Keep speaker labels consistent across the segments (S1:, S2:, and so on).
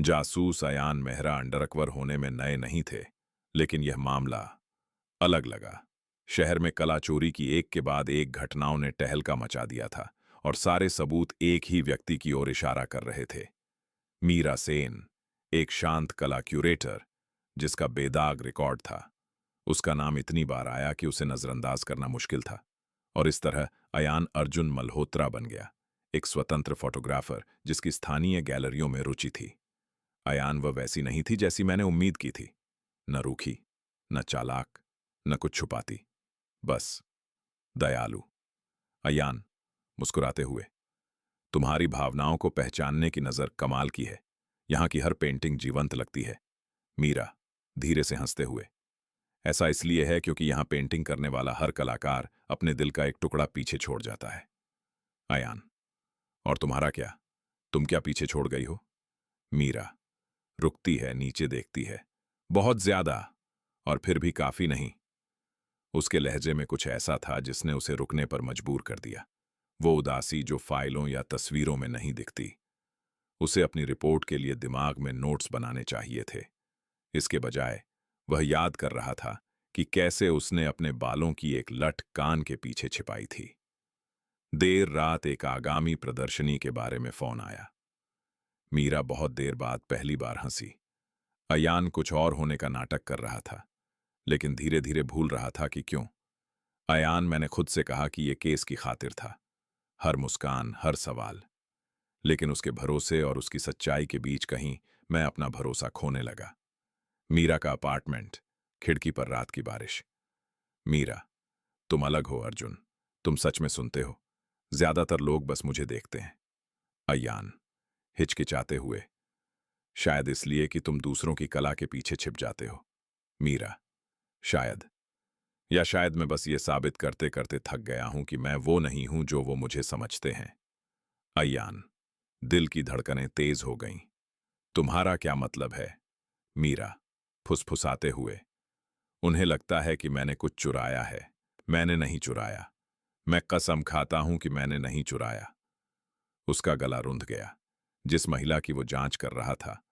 S1: जासूस अयान मेहरा अंडरकवर होने में नए नहीं थे, लेकिन यह मामला अलग लगा। शहर में कला चोरी की एक के बाद एक घटनाओं ने टहलका मचा दिया था और सारे सबूत एक ही व्यक्ति की ओर इशारा कर रहे थे। मीरा सेन, एक शांत कला क्यूरेटर जिसका बेदाग रिकॉर्ड था। उसका नाम इतनी बार आया कि उसे नजरअंदाज करना मुश्किल था, और इस तरह अयान अर्जुन मल्होत्रा बन गया, एक स्वतंत्र फोटोग्राफर जिसकी स्थानीय गैलरियों में रुचि थी। अयान वह वैसी नहीं थी जैसी मैंने उम्मीद की थी। न रूखी, न चालाक, न कुछ छुपाती, बस दयालु। अयान, मुस्कुराते हुए, तुम्हारी भावनाओं को पहचानने की नजर कमाल की है। यहां की हर पेंटिंग जीवंत लगती है। मीरा, धीरे से हंसते हुए, ऐसा इसलिए है क्योंकि यहां पेंटिंग करने वाला हर कलाकार अपने दिल का एक टुकड़ा पीछे छोड़ जाता है। अयान, और तुम्हारा क्या? तुम क्या पीछे छोड़ गई हो? मीरा, रुकती है, नीचे देखती है। बहुत ज्यादा, और फिर भी काफी नहीं। उसके लहजे में कुछ ऐसा था जिसने उसे रुकने पर मजबूर कर दिया। वो उदासी जो फाइलों या तस्वीरों में नहीं दिखती। उसे अपनी रिपोर्ट के लिए दिमाग में नोट्स बनाने चाहिए थे। इसके बजाय वह याद कर रहा था कि कैसे उसने अपने बालों की एक लट कान के पीछे छिपाई थी। देर रात एक आगामी प्रदर्शनी के बारे में फोन आया। मीरा बहुत देर बाद पहली बार हंसी। अयान कुछ और होने का नाटक कर रहा था, लेकिन धीरे धीरे भूल रहा था कि क्यों। अयान, मैंने खुद से कहा कि यह केस की खातिर था। हर मुस्कान, हर सवाल। लेकिन उसके भरोसे और उसकी सच्चाई के बीच कहीं मैं अपना भरोसा खोने लगा। मीरा का अपार्टमेंट, खिड़की पर रात की बारिश। मीरा, तुम अलग हो अर्जुन। तुम सच में सुनते हो। ज्यादातर लोग बस मुझे देखते हैं। अयान, हिचकिचाते हुए, शायद इसलिए कि तुम दूसरों की कला के पीछे छिप जाते हो। मीरा, शायद, या शायद मैं बस ये साबित करते करते थक गया हूं कि मैं वो नहीं हूं जो वो मुझे समझते हैं। अयान, दिल की धड़कनें तेज हो गईं। तुम्हारा क्या मतलब है? मीरा, फुसफुसाते हुए, उन्हें लगता है कि मैंने कुछ चुराया है। मैंने नहीं चुराया। मैं कसम खाता हूं कि मैंने नहीं चुराया। उसका गला रुंध गया। जिस महिला की वो जांच कर रहा था,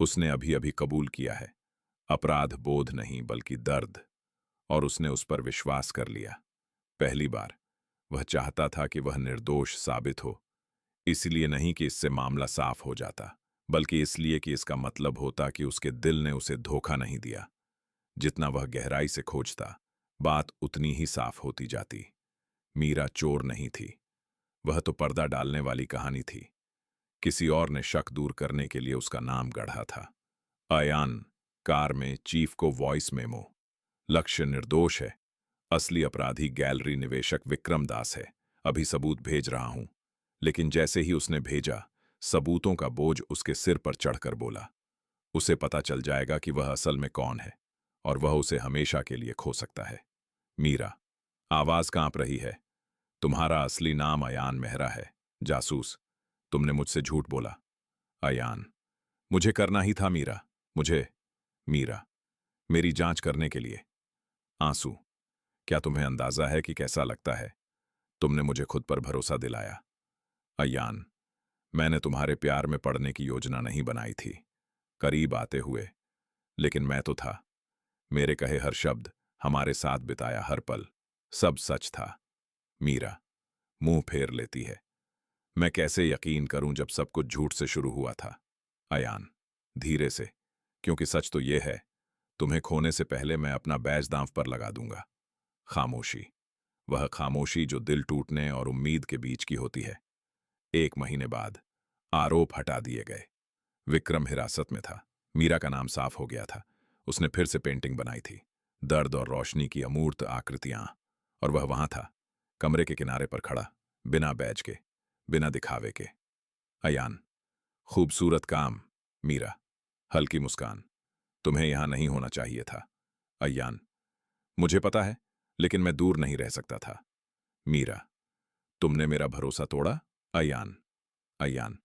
S1: उसने अभी अभी कबूल किया है। अपराध बोध नहीं बल्कि दर्द। और उसने उस पर विश्वास कर लिया। पहली बार। वह चाहता था कि वह निर्दोष साबित हो। इसलिए नहीं कि इससे मामला साफ हो जाता, बल्कि इसलिए कि इसका मतलब होता कि उसके दिल ने उसे धोखा नहीं दिया। जितना वह गहराई से खोजता, बात उतनी ही साफ होती जाती। मीरा चोर नहीं थी। वह तो पर्दा डालने वाली कहानी थी। किसी और ने शक दूर करने के लिए उसका नाम गढ़ा था। अयान, कार में चीफ को वॉइस मेमो। लक्ष्य निर्दोष है। असली अपराधी गैलरी निवेशक विक्रम दास है। अभी सबूत भेज रहा हूं। लेकिन जैसे ही उसने भेजा, सबूतों का बोझ उसके सिर पर चढ़कर बोला, उसे पता चल जाएगा कि वह असल में कौन है, और वह उसे हमेशा के लिए खो सकता है। मीरा, आवाज कांप रही है। तुम्हारा असली नाम अयान मेहरा है, जासूस। तुमने मुझसे झूठ बोला। अयान, मुझे करना ही था मीरा। मुझे। मीरा, मेरी जांच करने के लिए। आंसू, क्या तुम्हें अंदाजा है कि कैसा लगता है? तुमने मुझे खुद पर भरोसा दिलाया। अयान, मैंने तुम्हारे प्यार में पड़ने की योजना नहीं बनाई थी, करीब आते हुए। लेकिन मैं तो था। मेरे कहे हर शब्द, हमारे साथ बिताया हर पल, सब सच था। मीरा, मुंह फेर लेती है। मैं कैसे यकीन करूं जब सब कुछ झूठ से शुरू हुआ था? अयान, धीरे से, क्योंकि सच तो ये है, तुम्हें खोने से पहले मैं अपना बैज दांव पर लगा दूंगा। खामोशी। वह खामोशी जो दिल टूटने और उम्मीद के बीच की होती है। 1 महीने बाद आरोप हटा दिए गए। विक्रम हिरासत में था। मीरा का नाम साफ हो गया था। उसने फिर से पेंटिंग बनाई थी, दर्द और रोशनी की अमूर्त आकृतियां। और वह वहां था, कमरे के किनारे पर खड़ा, बिना बैज के, बिना दिखावे के। अयान, खूबसूरत काम। मीरा, हल्की मुस्कान। तुम्हें यहां नहीं होना चाहिए था। अयान, मुझे पता है, लेकिन मैं दूर नहीं रह सकता था। मीरा, तुमने मेरा भरोसा तोड़ा। अयान, अयान,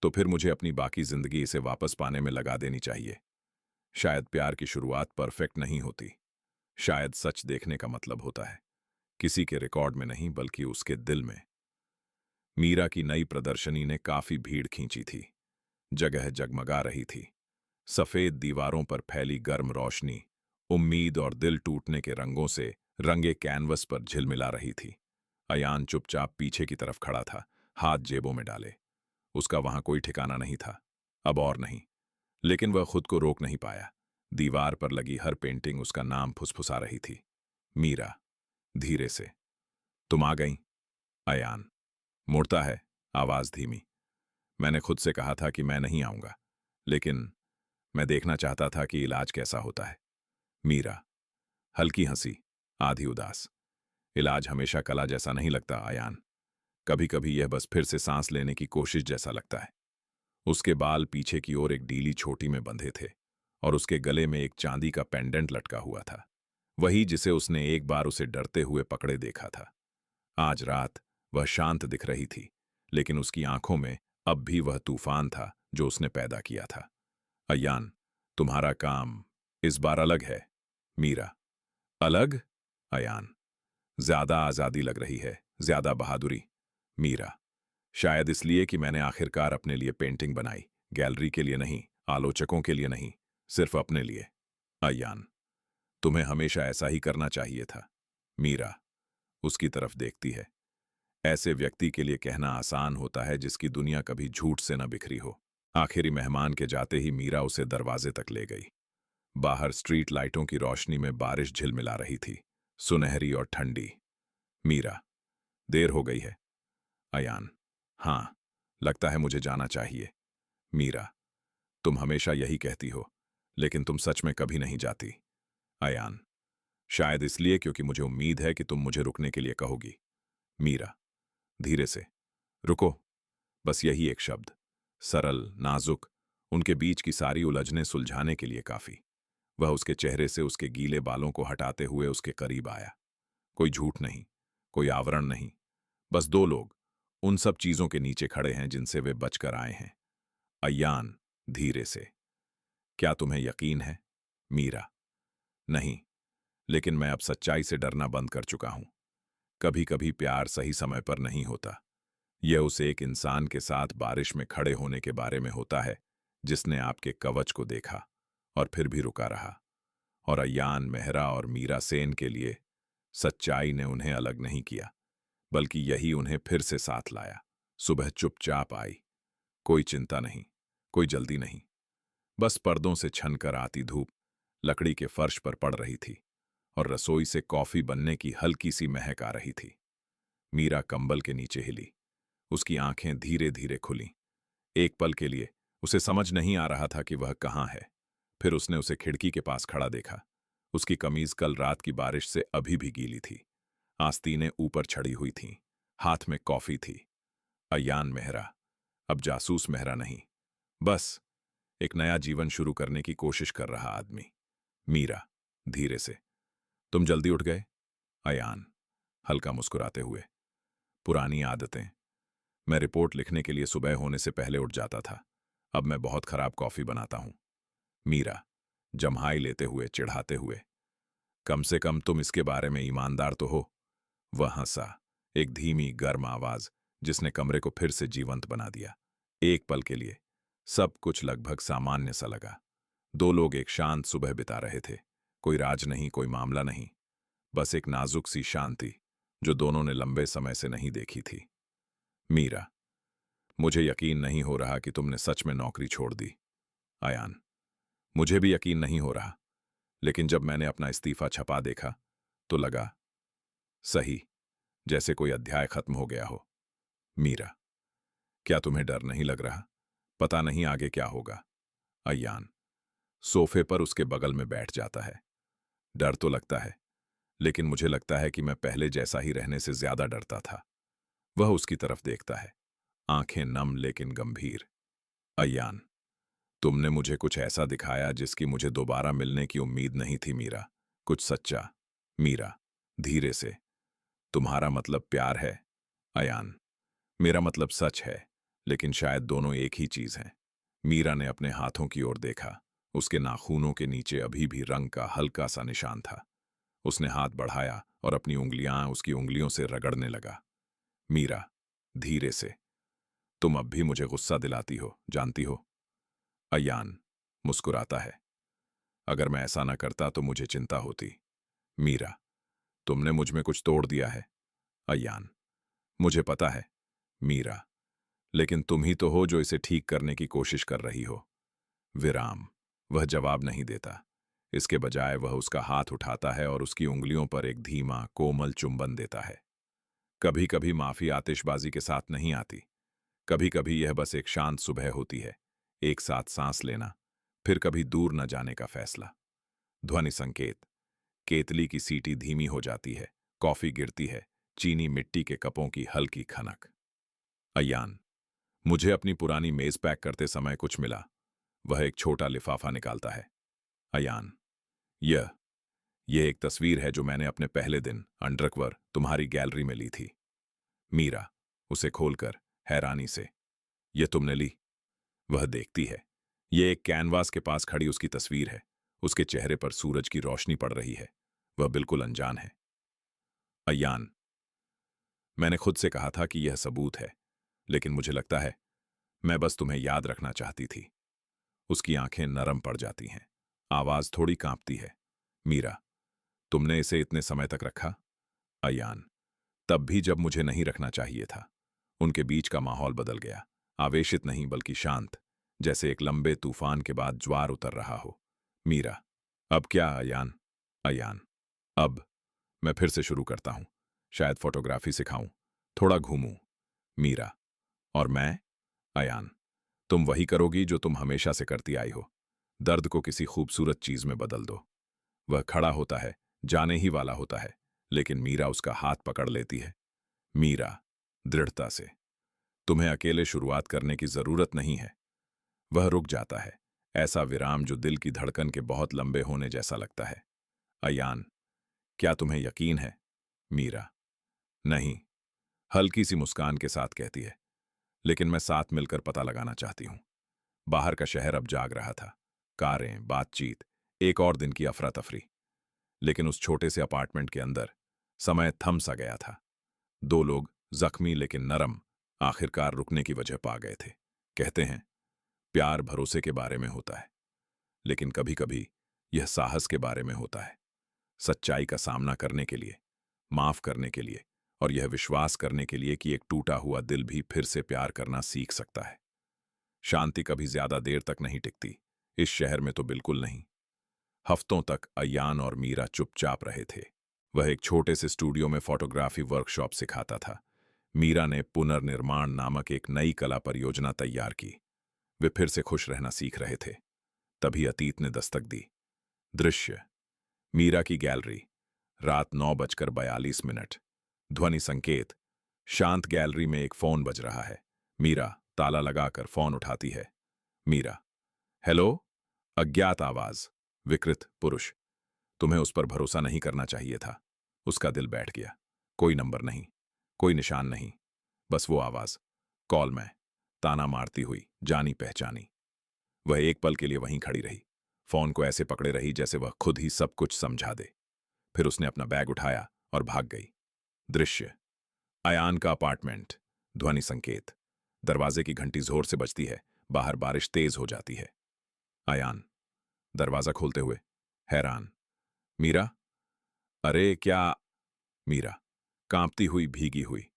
S1: तो फिर मुझे अपनी बाकी जिंदगी इसे वापस पाने में लगा देनी चाहिए। शायद प्यार की शुरुआत परफेक्ट नहीं होती। शायद सच देखने का मतलब होता है किसी के रिकॉर्ड में नहीं बल्कि उसके दिल में। मीरा की नई प्रदर्शनी ने काफी भीड़ खींची थी। जगह जगमगा रही थी। सफेद दीवारों पर फैली गर्म रोशनी उम्मीद और दिल टूटने के रंगों से रंगे कैनवस पर झिलमिला रही थी। अयान चुपचाप पीछे की तरफ खड़ा था, हाथ जेबों में डाले। उसका वहां कोई ठिकाना नहीं था, अब और नहीं। लेकिन वह खुद को रोक नहीं पाया। दीवार पर लगी हर पेंटिंग उसका नाम फुसफुसा रही थी। मीरा। धीरे से। तुम आ गई। अयान मुड़ता है, आवाज धीमी। मैंने खुद से कहा था कि मैं नहीं आऊंगा, लेकिन मैं देखना चाहता था कि इलाज कैसा होता है। मीरा। हल्की हंसी, आधी उदास। इलाज हमेशा कला जैसा नहीं लगता अयान। कभी कभी यह बस फिर से सांस लेने की कोशिश जैसा लगता है। उसके बाल पीछे की ओर एक डीली छोटी में बंधे थे और उसके गले में एक चांदी का पेंडेंट लटका हुआ था, वही जिसे उसने एक बार उसे डरते हुए पकड़े देखा था। आज रात वह शांत दिख रही थी, लेकिन उसकी आंखों में अब भी वह तूफान था जो उसने पैदा किया था। अयान, तुम्हारा काम इस बार अलग है। मीरा। अलग? अयान। ज्यादा आजादी लग रही है, ज्यादा बहादुरी। मीरा। शायद इसलिए कि मैंने आखिरकार अपने लिए पेंटिंग बनाई, गैलरी के लिए नहीं, आलोचकों के लिए नहीं, सिर्फ अपने लिए। अयान। तुम्हें हमेशा ऐसा ही करना चाहिए था। मीरा उसकी तरफ देखती है। ऐसे व्यक्ति के लिए कहना आसान होता है जिसकी दुनिया कभी झूठ से न बिखरी हो। आखिरी मेहमान के जाते ही मीरा उसे दरवाजे तक ले गई। बाहर स्ट्रीट लाइटों की रोशनी में बारिश झिलमिला रही थी, सुनहरी और ठंडी। मीरा। देर हो गई है। अयान। हाँ, लगता है मुझे जाना चाहिए। मीरा। तुम हमेशा यही कहती हो, लेकिन तुम सच में कभी नहीं जाती। अयान। शायद इसलिए क्योंकि मुझे उम्मीद है कि तुम मुझे रुकने के लिए कहोगी। मीरा धीरे से। रुको। बस यही एक शब्द, सरल, नाजुक, उनके बीच की सारी उलझनें सुलझाने के लिए काफी। वह उसके चेहरे से उसके गीले बालों को हटाते हुए उसके करीब आया। कोई झूठ नहीं, कोई आवरण नहीं, बस दो लोग उन सब चीजों के नीचे खड़े हैं जिनसे वे बचकर आए हैं। अयान धीरे से। क्या तुम्हें यकीन है? मीरा। नहीं, लेकिन मैं अब सच्चाई से डरना बंद कर चुका हूं। कभी कभी प्यार सही समय पर नहीं होता। यह उस एक इंसान के साथ बारिश में खड़े होने के बारे में होता है जिसने आपके कवच को देखा और फिर भी रुका रहा। और अयान मेहरा और मीरा सेन के लिए सच्चाई ने उन्हें अलग नहीं किया, बल्कि यही उन्हें फिर से साथ लाया। सुबह चुपचाप आई। कोई चिंता नहीं, कोई जल्दी नहीं। बस पर्दों से छनकर आती धूप लकड़ी के फर्श पर पड़ रही थी और रसोई से कॉफी बनने की हल्की सी महक आ रही थी। मीरा कंबल के नीचे हिली। उसकी आंखें धीरे धीरे खुलीं। एक पल के लिए उसे समझ नहीं आ रहा था कि वह कहाँ है। फिर उसने उसे खिड़की के पास खड़ा देखा। उसकी कमीज कल रात की बारिश से अभी भी गीली थी। आस्तीनें ऊपर छड़ी हुई थीं। हाथ में कॉफी थी। अयान मेहरा, अब जासूस मेहरा नहीं, बस एक नया जीवन शुरू करने की कोशिश कर रहा आदमी। मीरा धीरे से। तुम जल्दी उठ गए? अयान हल्का मुस्कुराते हुए। पुरानी आदतें। मैं रिपोर्ट लिखने के लिए सुबह होने से पहले उठ जाता था, अब मैं बहुत खराब कॉफी बनाता हूं। मीरा जम्हाई लेते हुए, चिढ़ाते हुए। कम से कम तुम इसके बारे में ईमानदार तो हो। वह हंसा, एक धीमी गर्म आवाज जिसने कमरे को फिर से जीवंत बना दिया। एक पल के लिए सब कुछ लगभग सामान्य सा लगा। दो लोग एक शांत सुबह बिता रहे थे। कोई राज नहीं, कोई मामला नहीं, बस एक नाजुक सी शांति जो दोनों ने लंबे समय से नहीं देखी थी। मीरा। मुझे यकीन नहीं हो रहा कि तुमने सच में नौकरी छोड़ दी। अयान। मुझे भी यकीन नहीं हो रहा, लेकिन जब मैंने अपना इस्तीफा छपा देखा तो लगा सही, जैसे कोई अध्याय खत्म हो गया हो। मीरा। क्या तुम्हें डर नहीं लग रहा? पता नहीं आगे क्या होगा। अयान सोफे पर उसके बगल में बैठ जाता है। डर तो लगता है, लेकिन मुझे लगता है कि मैं पहले जैसा ही रहने से ज्यादा डरता था। वह उसकी तरफ देखता है, आंखें नम लेकिन गंभीर। अयान, तुमने मुझे कुछ ऐसा दिखाया जिसकी मुझे दोबारा मिलने की उम्मीद नहीं थी मीरा। कुछ सच्चा। मीरा धीरे से। तुम्हारा मतलब प्यार है? अयान, मेरा मतलब सच है, लेकिन शायद दोनों एक ही चीज हैं। मीरा ने अपने हाथों की ओर देखा। उसके नाखूनों के नीचे अभी भी रंग का हल्का सा निशान था। उसने हाथ बढ़ाया और अपनी उंगलियां उसकी उंगलियों से रगड़ने लगा। मीरा धीरे से। तुम अब भी मुझे गुस्सा दिलाती हो, जानती हो। अयान मुस्कुराता है। अगर मैं ऐसा न करता तो मुझे चिंता होती। मीरा, तुमने मुझ में कुछ तोड़ दिया है। अयान, मुझे पता है। मीरा, लेकिन तुम ही तो हो जो इसे ठीक करने की कोशिश कर रही हो। विराम, वह जवाब नहीं देता। इसके बजाय वह उसका हाथ उठाता है और उसकी उंगलियों पर एक धीमा कोमल चुंबन देता है। कभी कभी माफी आतिशबाजी के साथ नहीं आती। कभी कभी यह बस एक शांत सुबह होती है, एक साथ सांस लेना, फिर कभी दूर न जाने का फैसला। ध्वनि संकेत। केतली की सीटी धीमी हो जाती है, कॉफी गिरती है, चीनी मिट्टी के कपों की हल्की खनक। अयान, मुझे अपनी पुरानी मेज पैक करते समय कुछ मिला। वह एक छोटा लिफाफा निकालता है। अयान, यह यह एक तस्वीर है जो मैंने अपने पहले दिन अंडरकवर तुम्हारी गैलरी में ली थी। मीरा, उसे खोलकर हैरानी से, यह तुमने ली? वह देखती है। यह एक कैनवास के पास खड़ी उसकी तस्वीर है। उसके चेहरे पर सूरज की रोशनी पड़ रही है। वह बिल्कुल अनजान है। अयान, मैंने खुद से कहा था कि यह सबूत है, लेकिन मुझे लगता है मैं बस तुम्हें याद रखना चाहती थी। उसकी आंखें नरम पड़ जाती हैं, आवाज थोड़ी कांपती है। मीरा, तुमने इसे इतने समय तक रखा? अयान, तब भी जब मुझे नहीं रखना चाहिए था। उनके बीच का माहौल बदल गया, आवेशित नहीं बल्कि शांत, जैसे एक लंबे तूफान के बाद ज्वार उतर रहा हो। मीरा, अब क्या अयान? अयान, अब मैं फिर से शुरू करता हूं। शायद फोटोग्राफी सिखाऊं, थोड़ा घूमूं। मीरा, और मैं? अयान, तुम वही करोगी जो तुम हमेशा से करती आई हो, दर्द को किसी खूबसूरत चीज में बदल दो। वह खड़ा होता है, जाने ही वाला होता है, लेकिन मीरा उसका हाथ पकड़ लेती है। मीरा, दृढ़ता से, तुम्हें अकेले शुरुआत करने की जरूरत नहीं है। वह रुक जाता है, ऐसा विराम जो दिल की धड़कन के बहुत लंबे होने जैसा लगता है। अयान, क्या तुम्हें यकीन है? मीरा, नहीं, हल्की सी मुस्कान के साथ कहती है, लेकिन मैं साथ मिलकर पता लगाना चाहती हूं। बाहर का शहर अब जाग रहा था। कारें, बातचीत, एक और दिन की अफरा तफरी। लेकिन उस छोटे से अपार्टमेंट के अंदर समय थम सा गया था। दो लोग, जख्मी लेकिन नरम, आखिरकार रुकने की वजह पा गए थे। कहते हैं, प्यार भरोसे के बारे में होता है, लेकिन कभी कभी यह साहस के बारे में होता है। सच्चाई का सामना करने के लिए, माफ करने के लिए, और यह विश्वास करने के लिए कि एक टूटा हुआ दिल भी फिर से प्यार करना सीख सकता है। शांति कभी ज्यादा देर तक नहीं टिकती, इस शहर में तो बिल्कुल नहीं। हफ्तों तक अयान और मीरा चुपचाप रहे थे। वह एक छोटे से स्टूडियो में फोटोग्राफी वर्कशॉप सिखाता था। मीरा ने पुनर्निर्माण नामक एक नई कला परियोजना तैयार की। वे फिर से खुश रहना सीख रहे थे। तभी अतीत ने दस्तक दी। दृश्य, मीरा की गैलरी, रात 9:42। ध्वनि संकेत। शांत गैलरी में एक फोन बज रहा है। मीरा ताला लगाकर फोन उठाती है। मीरा, हेलो। अज्ञात आवाज। विकृत पुरुष, तुम्हें उस पर भरोसा नहीं करना चाहिए था। उसका दिल बैठ गया। कोई नंबर नहीं, कोई निशान नहीं, बस वो आवाज। कॉल में ताना मारती हुई, जानी पहचानी। वह एक पल के लिए वहीं खड़ी रही, फोन को ऐसे पकड़े रही जैसे वह खुद ही सब कुछ समझा दे। फिर उसने अपना बैग उठाया और भाग गई। दृश्य, अयान का अपार्टमेंट। ध्वनि संकेत। दरवाजे की घंटी जोर से बजती है। बाहर बारिश तेज हो जाती है। अयान, दरवाजा खोलते हुए हैरान। मीरा, अरे क्या? मीरा, कांपती हुई, भीगी हुई,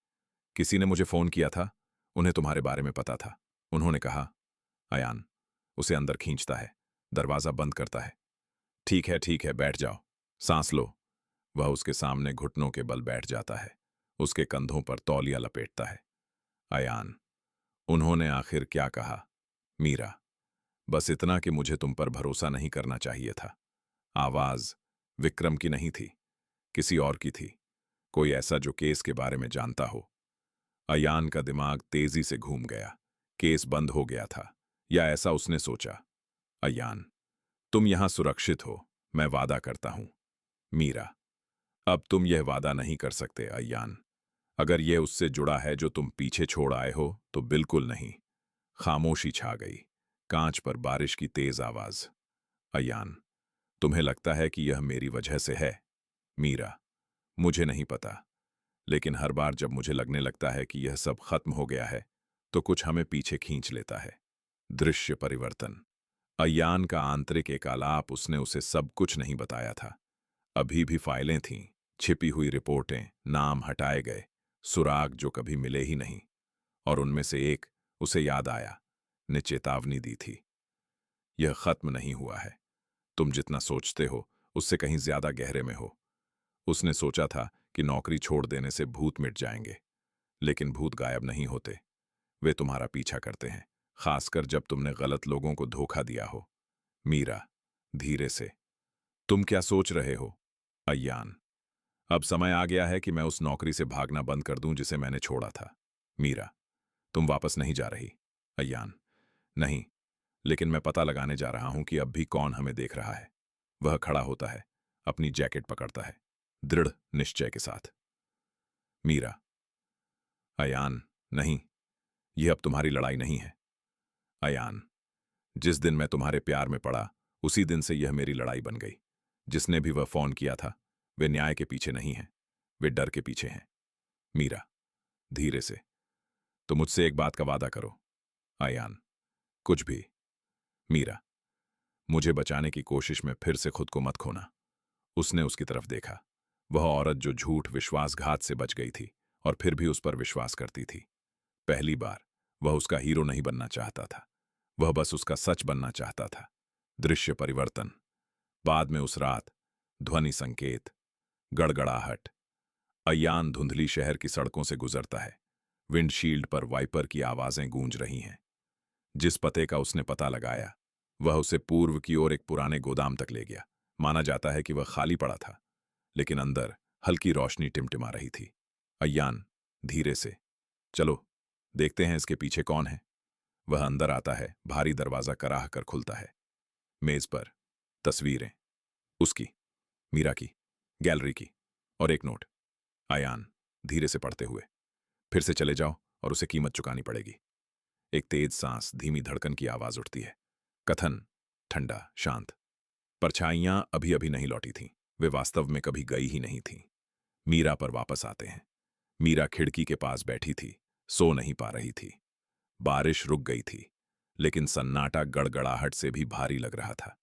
S1: किसी ने मुझे फोन किया था। उन्हें तुम्हारे बारे में पता था। उन्होंने कहा। अयान उसे अंदर खींचता है, दरवाजा बंद करता है। ठीक है, बैठ जाओ, सांस लो। वह उसके सामने घुटनों के बल बैठ जाता है, उसके कंधों पर तौलिया लपेटता है। अयान, उन्होंने आखिर क्या कहा? मीरा, बस इतना कि मुझे तुम पर भरोसा नहीं करना चाहिए था। आवाज विक्रम की नहीं थी, किसी और की थी, कोई ऐसा जो केस के बारे में जानता हो। अयान का दिमाग तेजी से घूम गया। केस बंद हो गया था, या ऐसा उसने सोचा। अयान, तुम यहां सुरक्षित हो, मैं वादा करता हूं। मीरा, अब तुम यह वादा नहीं कर सकते अयान। अगर यह उससे जुड़ा है जो तुम पीछे छोड़ आए हो, तो बिल्कुल नहीं। खामोशी छा गई, कांच पर बारिश की तेज आवाज। अयान, तुम्हें लगता है कि यह मेरी वजह से है? मीरा, मुझे नहीं पता, लेकिन हर बार जब मुझे लगने लगता है कि यह सब खत्म हो गया है, तो कुछ हमें पीछे खींच लेता है। दृश्य परिवर्तन। अय्यान का आंतरिक एकालाप उसने उसे सब कुछ नहीं बताया था। अभी भी फाइलें थीं, छिपी हुई रिपोर्टें, नाम हटाए गए, सुराग जो कभी मिले ही नहीं। और उनमें से एक, उसे याद आया, ने चेतावनी दी थी। यह खत्म नहीं हुआ है। तुम जितना सोचते हो उससे कहीं ज्यादा गहरे में हो। उसने सोचा था कि नौकरी छोड़ देने से भूत मिट जाएंगे, लेकिन भूत गायब नहीं होते। वे तुम्हारा पीछा करते हैं, खासकर जब तुमने गलत लोगों को धोखा दिया हो। मीरा, धीरे से। तुम क्या सोच रहे हो? अय्यान, अब समय आ गया है कि मैं उस नौकरी से भागना बंद कर दूं जिसे मैंने छोड़ा था। मीरा, तुम वापस नहीं जा रही? अय्यान, नहीं, लेकिन मैं पता लगाने जा रहा हूं कि अब भी कौन हमें देख रहा है। वह खड़ा होता है, अपनी जैकेट पकड़ता है, दृढ़ निश्चय के साथ। मीरा, अयान, नहीं, यह अब तुम्हारी लड़ाई नहीं है। अयान, जिस दिन मैं तुम्हारे प्यार में पड़ा, उसी दिन से यह मेरी लड़ाई बन गई। जिसने भी वह फोन किया था, वे न्याय के पीछे नहीं हैं, वे डर के पीछे हैं। मीरा, धीरे से। तो मुझसे एक बात का वादा करो। अयान, कुछ भी। मीरा, मुझे बचाने की कोशिश में फिर से खुद को मत खोना। उसने उसकी तरफ देखा। वह औरत जो झूठ विश्वासघात से बच गई थी और फिर भी उस पर विश्वास करती थी। पहली बार वह उसका हीरो नहीं बनना चाहता था, वह बस उसका सच बनना चाहता था। दृश्य परिवर्तन। बाद में उस रात, ध्वनि संकेत, गड़गड़ाहट। अय्यान धुंधली शहर की सड़कों से गुजरता है। विंडशील्ड पर वाइपर की आवाजें गूंज रही हैं। जिस पते का उसने पता लगाया, वह उसे पूर्व की ओर एक पुराने गोदाम तक ले गया। माना जाता है कि वह खाली पड़ा था, लेकिन अंदर हल्की रोशनी टिमटिमा रही थी। अय्यान, धीरे से। चलो, देखते हैं इसके पीछे कौन है। वह अंदर आता है, भारी दरवाजा कराह कर खुलता है। मेज पर तस्वीरें, उसकी, मीरा की, गैलरी की, और एक नोट। अयान, धीरे से पढ़ते हुए, फिर से चले जाओ और उसे कीमत चुकानी पड़ेगी। एक तेज सांस, धीमी धड़कन की आवाज उठती है। कथन, ठंडा, शांत। परछाइयां अभी अभी नहीं लौटी थीं, वे वास्तव में कभी गई ही नहीं थीं। मीरा पर वापस आते हैं। मीरा खिड़की के पास बैठी थी, सो नहीं पा रही थी। बारिश रुक गई थी, लेकिन सन्नाटा गड़गड़ाहट से भी भारी लग रहा था।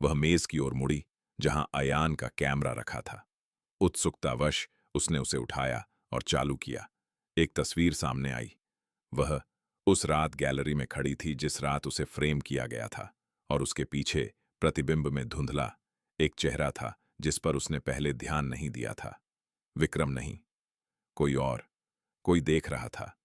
S1: वह मेज की ओर मुड़ी, जहां अयान का कैमरा रखा था। उत्सुकतावश उसने उसे उठाया और चालू किया। एक तस्वीर सामने आई। वह उस रात गैलरी में खड़ी थी जिस रात उसे फ्रेम किया गया था, और उसके पीछे प्रतिबिंब में धुंधला एक चेहरा था जिस पर उसने पहले ध्यान नहीं दिया था। विक्रम नहीं, कोई और। कोई देख रहा था,